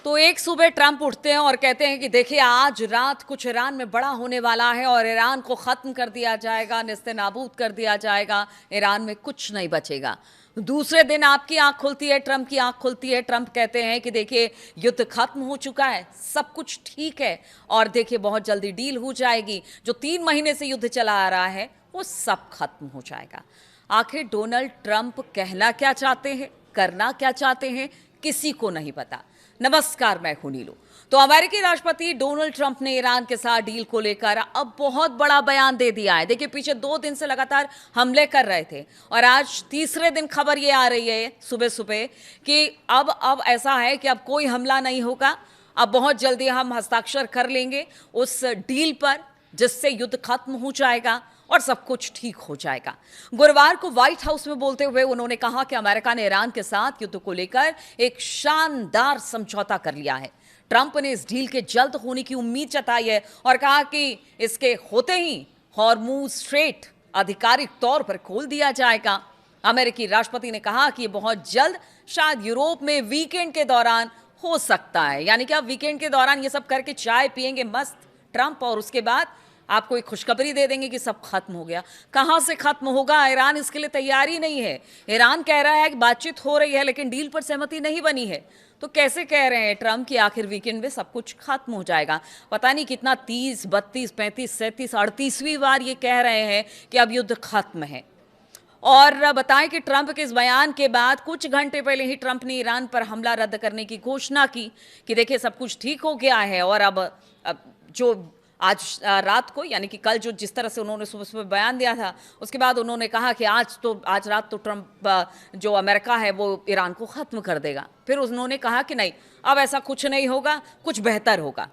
तो एक सुबह ट्रंप उठते हैं और कहते हैं कि देखिए आज रात कुछ ईरान में बड़ा होने वाला है और ईरान को ख़त्म कर दिया जाएगा, नेस्तनाबूद कर दिया जाएगा, ईरान में कुछ नहीं बचेगा। दूसरे दिन आपकी आंख खुलती है, ट्रंप की आंख खुलती है, ट्रंप कहते हैं कि देखिए युद्ध खत्म हो चुका है, सब कुछ ठीक है और देखिए बहुत जल्दी डील हो जाएगी, जो 3 महीने से युद्ध चला आ रहा है वो सब खत्म हो जाएगा। आखिर डोनाल्ड ट्रंप कहना क्या चाहते हैं, करना क्या चाहते हैं, किसी को नहीं पता। नमस्कार, मैं हूं नीलू। तो अमेरिकी राष्ट्रपति डोनाल्ड ट्रंप ने ईरान के साथ डील को लेकर अब बहुत बड़ा बयान दे दिया है। देखिए पीछे 2 दिन से लगातार हमले कर रहे थे और आज तीसरे दिन खबर ये आ रही है सुबह सुबह कि अब ऐसा है कि अब कोई हमला नहीं होगा, अब बहुत जल्दी हम हस्ताक्षर कर लेंगे उस डील पर जिससे युद्ध खत्म हो जाएगा और सब कुछ ठीक हो जाएगा। गुरुवार को व्हाइट हाउस में बोलते हुए उन्होंने कहा कि अमेरिका ने ईरान के साथ युद्ध को लेकर एक शानदार समझौता कर लिया है। ट्रंप ने इस डील के जल्द होने की उम्मीद जताई है और कहा कि इसके होते ही हॉर्मुज स्ट्रेट आधिकारिक तौर पर खोल दिया जाएगा। अमेरिकी राष्ट्रपति ने कहा कि ये बहुत जल्द शायद यूरोप में वीकेंड के दौरान हो सकता है, यानी कि आप वीकेंड के दौरान ये सब करके चाय पिएंगे मस्त ट्रंप और उसके बाद आपको एक खुशखबरी दे देंगे कि सब खत्म हो गया। कहां से खत्म होगा, ईरान इसके लिए तैयार ही नहीं है। ईरान कह रहा है कि बातचीत हो रही है लेकिन डील पर सहमति नहीं बनी है। तो कैसे कह रहे हैं ट्रंप कि आखिर वीकेंड में सब कुछ खत्म हो जाएगा। पता नहीं कितना 30, 32, 35, 37, 38वीं बार ये कह रहे हैं कि अब युद्ध खत्म है। और बताएं कि ट्रंप के इस बयान के बाद कुछ घंटे पहले ही ट्रंप ने ईरान पर हमला रद्द करने की घोषणा की कि देखिए सब कुछ ठीक हो गया है। और अब जो आज रात को, यानी कि कल जो जिस तरह से उन्होंने सुबह सुबह बयान दिया था, उसके बाद उन्होंने कहा कि आज रात तो ट्रंप जो अमेरिका है वो ईरान को ख़त्म कर देगा। फिर उन्होंने कहा कि नहीं, अब ऐसा कुछ नहीं होगा, कुछ बेहतर होगा।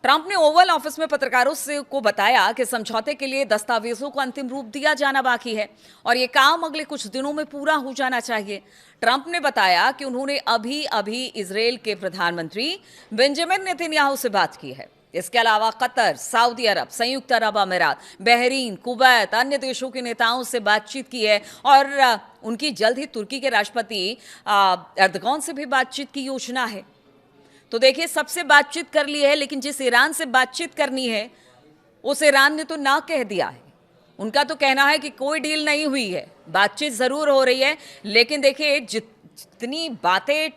ट्रंप ने ओवल ऑफिस में पत्रकारों को बताया कि समझौते के लिए दस्तावेजों को अंतिम रूप दिया जाना बाकी है और ये काम अगले कुछ दिनों में पूरा हो जाना चाहिए। ट्रंप ने बताया कि उन्होंने अभी इजरायल के प्रधानमंत्री बेंजामिन नेतन्याहू से बात की है। इसके अलावा कतर, सऊदी अरब, संयुक्त अरब अमीरात, बहरीन, कुवैत, अन्य देशों के नेताओं से बातचीत की है और उनकी जल्द ही तुर्की के राष्ट्रपति एर्दोगान से भी बातचीत की योजना है। तो देखिए सबसे बातचीत कर ली है, लेकिन जिस ईरान से बातचीत करनी है उस ईरान ने तो ना कह दिया है। उनका तो कहना है कि कोई डील नहीं हुई है, बातचीत जरूर हो रही है, लेकिन देखिए जितनी बातें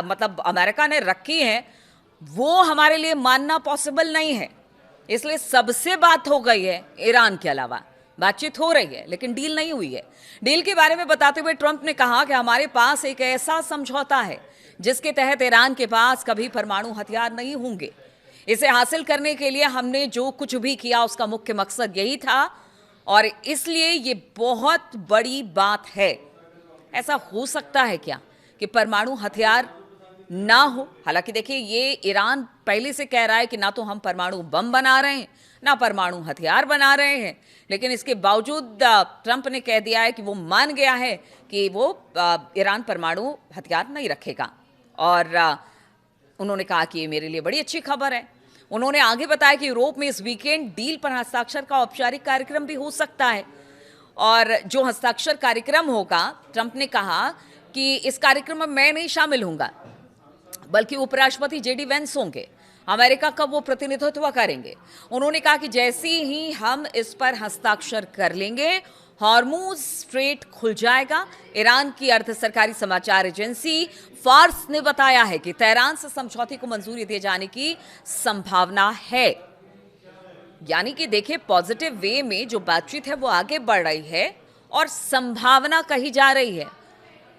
मतलब अमेरिका ने रखी हैं वो हमारे लिए मानना पॉसिबल नहीं है। इसलिए सबसे बात हो गई है, ईरान के अलावा बातचीत हो रही है लेकिन डील नहीं हुई है। डील के बारे में बताते हुए ट्रंप ने कहा कि हमारे पास एक ऐसा समझौता है जिसके तहत ईरान के पास कभी परमाणु हथियार नहीं होंगे। इसे हासिल करने के लिए हमने जो कुछ भी किया उसका मुख्य मकसद यही था और इसलिए ये बहुत बड़ी बात है। ऐसा हो सकता है क्या कि परमाणु हथियार ना हो? हालांकि देखिए ये ईरान पहले से कह रहा है कि ना तो हम परमाणु बम बना रहे हैं ना परमाणु हथियार बना रहे हैं, लेकिन इसके बावजूद ट्रंप ने कह दिया है कि वो मान गया है कि वो ईरान परमाणु हथियार नहीं रखेगा और उन्होंने कहा कि ये मेरे लिए बड़ी अच्छी खबर है। उन्होंने आगे बताया कि यूरोप में इस वीकेंड डील पर हस्ताक्षर का औपचारिक कार्यक्रम भी हो सकता है और जो हस्ताक्षर कार्यक्रम होगा, ट्रंप ने कहा कि इस कार्यक्रम में मैं नहीं शामिल होऊंगा बल्कि उपराष्ट्रपति जेडी वेंस होंगे, अमेरिका का वो प्रतिनिधित्व करेंगे। उन्होंने कहा कि जैसे ही हम इस पर हस्ताक्षर कर लेंगे हॉर्मुज स्ट्रेट खुल जाएगा। ईरान की अर्ध सरकारी समाचार एजेंसी फार्स ने बताया है कि तेहरान से समझौते को मंजूरी दिए जाने की संभावना है। यानी कि देखिए पॉजिटिव वे में जो बातचीत है वो आगे बढ़ रही है और संभावना कही जा रही है।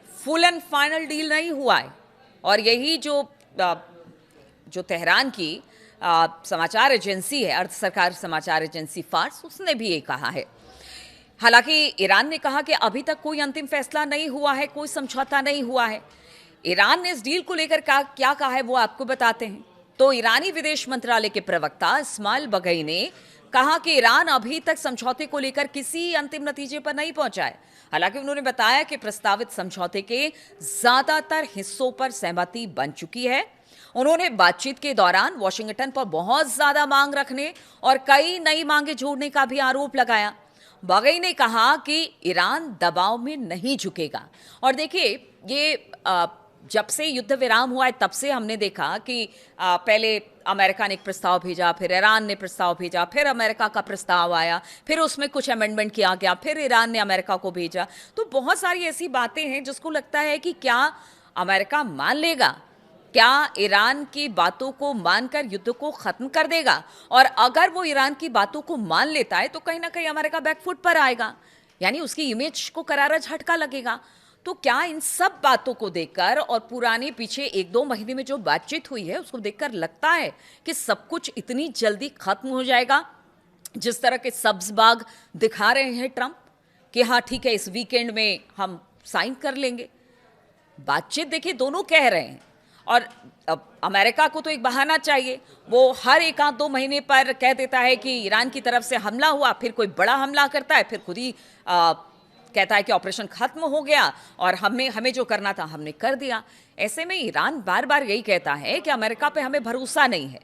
फुल एंड फाइनल डील नहीं हुआ है और यही जो तेहरान की समाचार एजेंसी है, अर्ध सरकार समाचार एजेंसी फार्स, उसने भी ये कहा है। हालांकि ईरान ने कहा कि अभी तक कोई अंतिम फैसला नहीं हुआ है, कोई समझौता नहीं हुआ है। ईरान ने इस डील को लेकर क्या कहा है वो आपको बताते हैं। तो ईरानी विदेश मंत्रालय के प्रवक्ता इस्माइल बघई ने कहा कि ईरान अभी तक समझौते को लेकर किसी अंतिम नतीजे पर नहीं पहुंचा है। हालांकि उन्होंने बताया कि प्रस्तावित समझौते के ज्यादातर हिस्सों पर सहमति बन चुकी है। उन्होंने बातचीत के दौरान वॉशिंगटन पर बहुत ज्यादा मांग रखने और कई नई मांगे जोड़ने का भी आरोप लगाया। बघई ने कहा कि ईरान दबाव में नहीं झुकेगा और देखिए ये जब से युद्ध विराम हुआ है तब से हमने देखा कि पहले अमेरिका ने एक प्रस्ताव भेजा, फिर ईरान ने प्रस्ताव भेजा, फिर अमेरिका का प्रस्ताव आया, फिर उसमें कुछ अमेंडमेंट किया गया, फिर ईरान ने अमेरिका को भेजा। तो बहुत सारी ऐसी बातें हैं जिसको लगता है कि क्या अमेरिका मान लेगा, क्या ईरान की बातों को मानकर युद्ध को खत्म कर देगा। और अगर वो ईरान की बातों को मान लेता है तो कहीं ना कहीं अमेरिका बैकफुट पर आएगा, यानी उसकी इमेज को करारा झटका लगेगा। तो क्या इन सब बातों को देखकर और पुराने पीछे 1-2 महीने में जो बातचीत हुई है उसको देखकर लगता है कि सब कुछ इतनी जल्दी खत्म हो जाएगा, जिस तरह के सब्ज बाग दिखा रहे हैं ट्रंप कि हाँ ठीक है इस वीकेंड में हम साइन कर लेंगे। बातचीत देखिए दोनों कह रहे हैं, और अब अमेरिका को तो एक बहाना चाहिए। वो हर 1-2 महीने पर कह देता है कि ईरान की तरफ से हमला हुआ, फिर कोई बड़ा हमला करता है, फिर खुद ही कहता है कि ऑपरेशन खत्म हो गया और हमें जो करना था हमने कर दिया। ऐसे में ईरान बार बार यही कहता है कि अमेरिका पे हमें भरोसा नहीं है,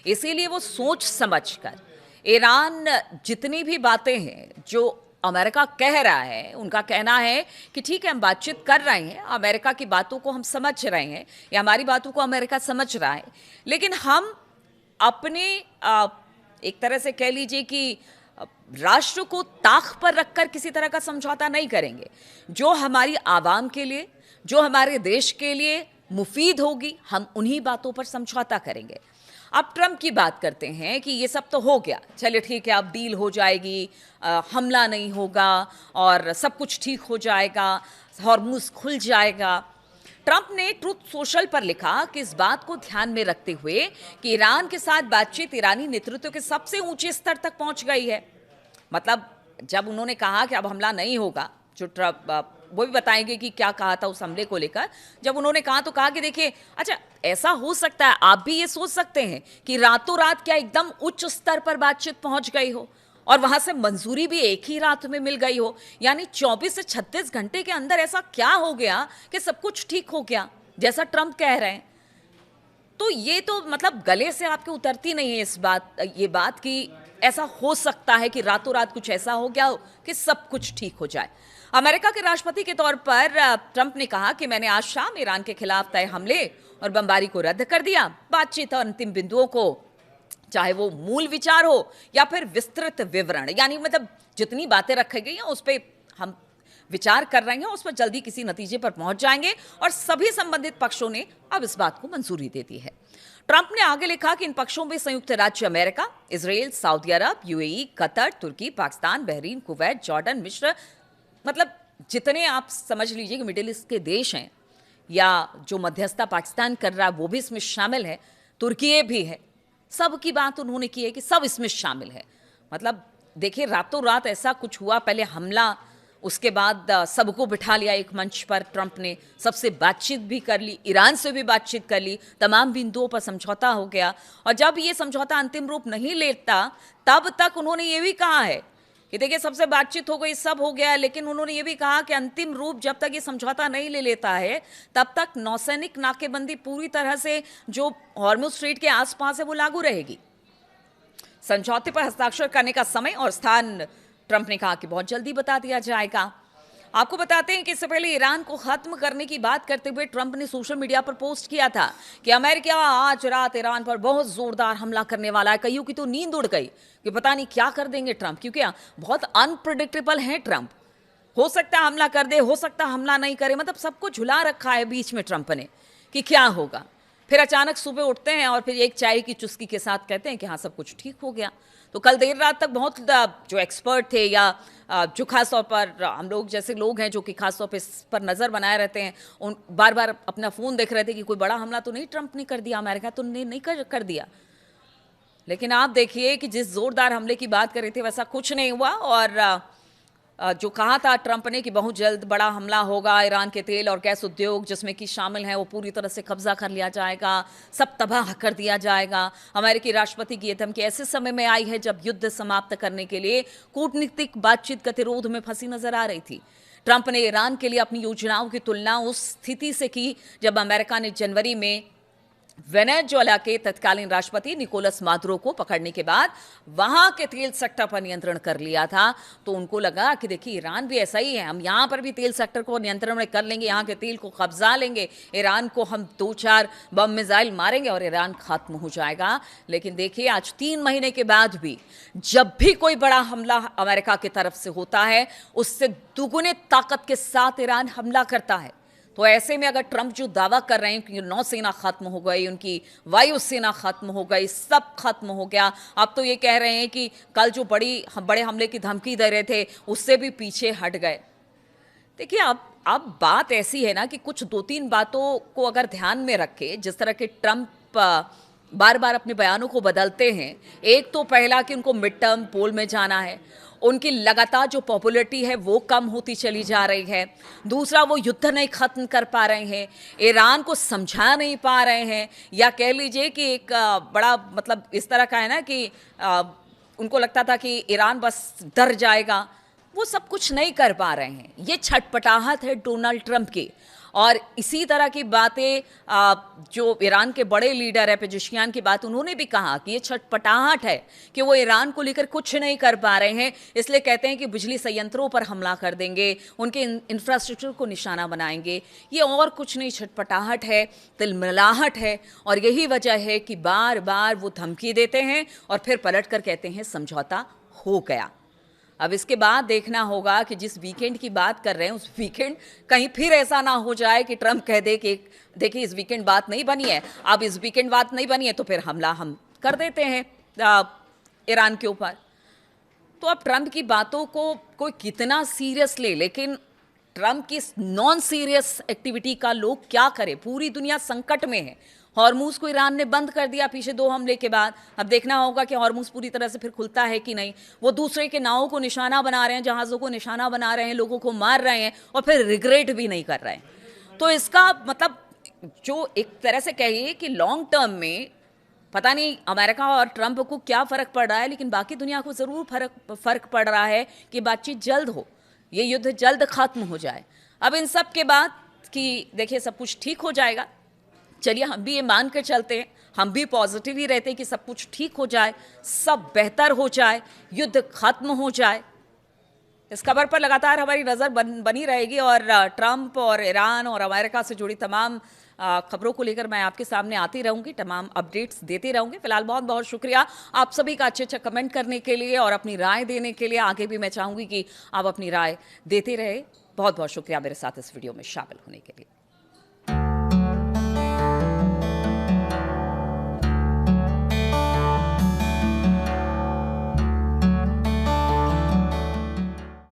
इसीलिए वो सोच समझकर ईरान जितनी भी बातें हैं जो अमेरिका कह रहा है, उनका कहना है कि ठीक है हम बातचीत कर रहे हैं, अमेरिका की बातों को हम समझ रहे हैं या हमारी बातों को अमेरिका समझ रहा है, लेकिन हम अपने एक तरह से कह लीजिए कि राष्ट्र को ताक पर रखकर किसी तरह का समझौता नहीं करेंगे। जो हमारी आवाम के लिए, जो हमारे देश के लिए मुफीद होगी, हम उन्हीं बातों पर समझौता करेंगे। अब ट्रंप की बात करते हैं कि ये सब तो हो गया, चलिए ठीक है अब डील हो जाएगी, हमला नहीं होगा और सब कुछ ठीक हो जाएगा, हॉर्मुज़ खुल जाएगा। ट्रंप ने ट्रुथ सोशल पर लिखा कि इस बात को ध्यान में रखते हुए कि ईरान के साथ बातचीत ईरानी नेतृत्व के सबसे ऊंचे स्तर तक पहुंच गई है। मतलब जब उन्होंने कहा कि अब हमला नहीं होगा, जो ट्रंप वो भी बताएंगे कि क्या कहा था उस हमले को लेकर, जब उन्होंने कहा तो कहा कि देखिए अच्छा ऐसा हो सकता है, आप भी ये सोच सकते हैं कि रातों रात क्या एकदम उच्च स्तर पर बातचीत पहुंच गई हो और वहां से मंजूरी भी एक ही रात में मिल गई हो, यानी 24 से 36 घंटे के अंदर ऐसा क्या हो गया कि सब कुछ ठीक हो गया जैसा ट्रंप कह रहे हैं। तो ये तो मतलब गले से आपके उतरती नहीं है ये बात कि ऐसा हो सकता है कि रातों रात कुछ ऐसा हो गया हो कि सब कुछ ठीक हो जाए। अमेरिका के राष्ट्रपति के तौर पर ट्रंप ने कहा कि मैंने आज शाम ईरान के खिलाफ तय हमले और बमबारी को रद्द कर दिया। बातचीत और अंतिम बिंदुओं को, चाहे वो मूल विचार हो या फिर विस्तृत विवरण, यानी मतलब जितनी बातें रखी गई हैं उस पर हम विचार कर रहे हैं, उस पर जल्दी किसी नतीजे पर पहुंच जाएंगे और सभी संबंधित पक्षों ने अब इस बात को मंजूरी दे दी है। ट्रंप ने आगे लिखा कि इन पक्षों में संयुक्त राज्य अमेरिका, इजराइल, सऊदी अरब, यूएई, कतर, तुर्की, पाकिस्तान, बहरीन, कुवैत, जॉर्डन, मिस्र, मतलब जितने आप समझ लीजिए कि मिडिल ईस्ट के देश हैं या जो मध्यस्थता पाकिस्तान कर रहा है वो भी इसमें शामिल है, तुर्की भी है, सब की बात उन्होंने की है कि सब इसमें शामिल है। मतलब देखिए रातों रात ऐसा कुछ हुआ, पहले हमला, उसके बाद सबको बिठा लिया एक मंच पर, ट्रंप ने सबसे बातचीत भी कर ली, ईरान से भी बातचीत कर ली, तमाम बिंदुओं पर समझौता हो गया। और जब ये समझौता अंतिम रूप नहीं लेता तब तक उन्होंने ये भी कहा है कि देखिए सबसे बातचीत हो गई, सब हो गया, लेकिन उन्होंने ये भी कहा कि अंतिम रूप जब तक ये समझौता नहीं ले लेता है तब तक नौसैनिक नाकेबंदी पूरी तरह से जो हॉर्मुज़ स्ट्रेट के आसपास है वो लागू रहेगी। समझौते पर हस्ताक्षर करने का समय और स्थान ट्रंप ने कहा कि बहुत जल्दी बता दिया जाएगा। आपको बताते हैं कि इससे पहले ईरान को खत्म करने की बात करते हुए ट्रंप ने सोशल मीडिया पर पोस्ट किया था कि अमेरिका आज रात ईरान पर बहुत जोरदार हमला करने वाला है। कईयों की तो नींद उड़ गई कि पता नहीं क्या कर देंगे ट्रंप, क्योंकि बहुत अनप्रेडिक्टेबल है ट्रंप। हो सकता है हमला कर दे, हो सकता है हमला नहीं करे, मतलब सबको झुला रखा है बीच में ट्रंप ने कि क्या होगा। फिर अचानक सुबह उठते हैं और फिर एक चाय की चुस्की के साथ कहते हैं कि हाँ सब कुछ ठीक हो गया। तो कल देर रात तक बहुत जो एक्सपर्ट थे या जो खास तौर पर हम लोग जैसे लोग हैं जो कि खास तौर पर इस पर नज़र बनाए रहते हैं, उन बार बार अपना फ़ोन देख रहे थे कि कोई बड़ा हमला तो नहीं ट्रंप ने कर दिया, अमेरिका तो नहीं कर दिया। लेकिन आप देखिए कि जिस ज़ोरदार हमले की बात कर रहे थे वैसा कुछ नहीं हुआ। और जो कहा था ट्रंप ने कि बहुत जल्द बड़ा हमला होगा, ईरान के तेल और गैस उद्योग जिसमें कि शामिल हैं वो पूरी तरह से कब्जा कर लिया जाएगा, सब तबाह कर दिया जाएगा। अमेरिकी राष्ट्रपति की यह धमकी ऐसे समय में आई है जब युद्ध समाप्त करने के लिए कूटनीतिक बातचीत गतिरोध में फंसी नजर आ रही थी। ट्रंप ने ईरान के लिए अपनी योजनाओं की तुलना उस स्थिति से की जब अमेरिका ने जनवरी में वेनेजुएला के तत्कालीन राष्ट्रपति निकोलस मादुरो को पकड़ने के बाद वहां के तेल सेक्टर पर नियंत्रण कर लिया था। तो उनको लगा कि देखिए ईरान भी ऐसा ही है, हम यहां पर भी तेल सेक्टर को नियंत्रण में कर लेंगे, यहां के तेल को कब्जा लेंगे, ईरान को हम 2-4 बम मिसाइल मारेंगे और ईरान खत्म हो जाएगा। लेकिन देखिए आज 3 महीने के बाद भी जब भी कोई बड़ा हमला अमेरिका की तरफ से होता है, उससे दुगुने ताकत के साथ ईरान हमला करता है। तो ऐसे में अगर ट्रंप जो दावा कर रहे हैं कि नौसेना खत्म हो गई, उनकी वायुसेना खत्म हो गई, सब खत्म हो गया, अब तो ये कह रहे हैं कि कल जो बड़े हमले की धमकी दे रहे थे उससे भी पीछे हट गए। देखिए अब बात ऐसी है ना कि कुछ 2-3 बातों को अगर ध्यान में रखे, जिस तरह के ट्रंप बार बार अपने बयानों को बदलते हैं। एक तो पहला कि उनको मिड टर्म पोल में जाना है, उनकी लगातार जो पॉपुलैरिटी है वो कम होती चली जा रही है। दूसरा, वो युद्ध नहीं खत्म कर पा रहे हैं, ईरान को समझा नहीं पा रहे हैं, या कह लीजिए कि एक बड़ा मतलब इस तरह का है ना कि उनको लगता था कि ईरान बस डर जाएगा, वो सब कुछ नहीं कर पा रहे हैं। ये छटपटाहट है डोनाल्ड ट्रंप की। और इसी तरह की बातें जो ईरान के बड़े लीडर है पेजेशियान की बात उन्होंने भी कहा कि ये छटपटाहट है कि वो ईरान को लेकर कुछ नहीं कर पा रहे हैं, इसलिए कहते हैं कि बिजली संयंत्रों पर हमला कर देंगे, उनके इंफ्रास्ट्रक्चर को निशाना बनाएंगे। ये और कुछ नहीं, छटपटाहट है, तिलमिलाहट है। और यही वजह है कि बार बार वो धमकी देते हैं और फिर पलट कर कहते हैं समझौता हो गया। अब इसके बाद देखना होगा कि जिस वीकेंड की बात कर रहे हैं उस वीकेंड कहीं फिर ऐसा ना हो जाए कि ट्रंप कह दे कि देखिए इस वीकेंड बात नहीं बनी है, अब इस वीकेंड बात नहीं बनी है तो फिर हमला हम कर देते हैं ईरान के ऊपर। तो अब ट्रंप की बातों को कोई कितना सीरियस ले, लेकिन ट्रंप की नॉन सीरियस एक्टिविटी का लोग क्या करें, पूरी दुनिया संकट में है। हॉर्मूज को ईरान ने बंद कर दिया पीछे 2 हमले के बाद। अब देखना होगा कि हॉर्मूज पूरी तरह से फिर खुलता है कि नहीं। वो दूसरे के नावों को निशाना बना रहे हैं, जहाज़ों को निशाना बना रहे हैं, लोगों को मार रहे हैं और फिर रिग्रेट भी नहीं कर रहे हैं। तो इसका मतलब जो एक तरह से कहिए कि लॉन्ग टर्म में पता नहीं अमेरिका और ट्रंप को क्या फ़र्क पड़ रहा है, लेकिन बाकी दुनिया को ज़रूर फ़र्क पड़ रहा है कि बातचीत जल्द हो, ये युद्ध जल्द ख़त्म हो जाए। अब इन सब के बाद कि देखिए सब कुछ ठीक हो जाएगा, चलिए हम भी ये मान कर चलते हैं, हम भी पॉजिटिव ही रहते हैं कि सब कुछ ठीक हो जाए, सब बेहतर हो जाए, युद्ध खत्म हो जाए। इस खबर पर लगातार हमारी नज़र बनी रहेगी और ट्रंप और ईरान और अमेरिका से जुड़ी तमाम खबरों को लेकर मैं आपके सामने आती रहूंगी, तमाम अपडेट्स देती रहूंगी। फिलहाल बहुत बहुत शुक्रिया आप सभी का अच्छे कमेंट करने के लिए और अपनी राय देने के लिए। आगे भी मैं चाहूँगी कि आप अपनी राय देते रहे। बहुत बहुत शुक्रिया मेरे साथ इस वीडियो में शामिल होने के लिए।